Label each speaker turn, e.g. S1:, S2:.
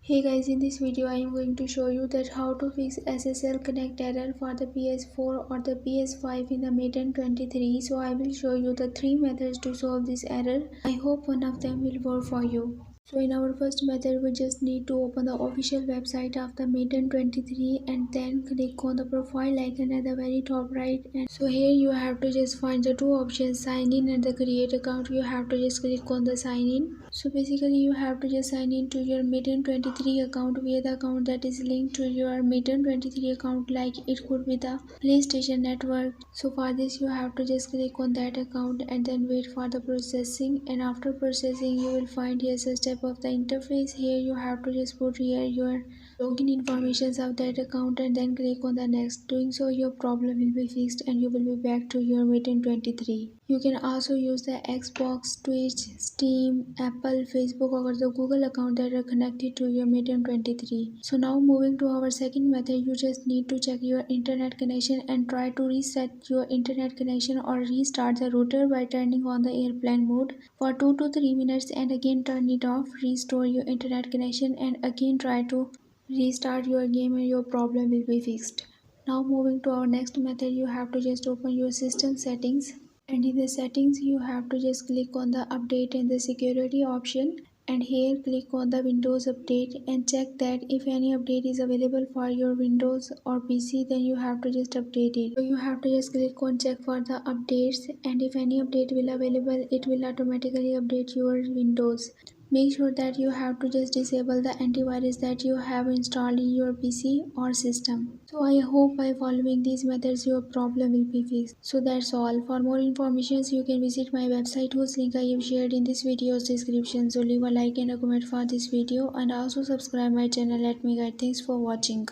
S1: Hey guys, in this video I am going to show you that how to fix SSL connect error for the PS4 or the PS5 in the Madden 23. So I will show you the three methods to solve this error. I hope one of them will work for you. So in our first method, we just need to open the official website of the Madden 23 and then click on the profile icon at the very top right. And so here you have to just find the two options, sign in and the create account. You have to just click on the sign in. So basically you have to just sign in to your Madden 23 account via the account that is linked to your Madden 23 account, like it could be the PlayStation network. So for this you have to just click on that account and then wait for the processing, and after processing you will find here such type of the interface. Here you have to just put here your login informations of that account and then click on the next. Doing so your problem will be fixed and you will be back to your Madden 23. You can also use the Xbox, Twitch, Steam, Apple, Facebook or the Google account that are connected to your Madden 23. So now moving to our second method, you just need to check your internet connection and try to reset your internet connection or restart the router by turning on the airplane mode for 2 to 3 minutes and again turn it off, restore your internet connection and again try to restart your game and your problem will be fixed. Now moving to our next method, you have to just open your system settings, and in the settings you have to just click on the update and the security option, and here click on the Windows update and check that if any update is available for your Windows or PC, then you have to just update it. So you have to just click on check for the updates, and if any update will available, it will automatically update your Windows. Make sure that you have to just disable the antivirus that you have installed in your PC or system. So I hope by following these methods your problem will be fixed. So that's all. For more information you can visit my website whose link I have shared in this video's description. So leave a like and a comment for this video and also subscribe my channel. Let me guide. Thanks for watching.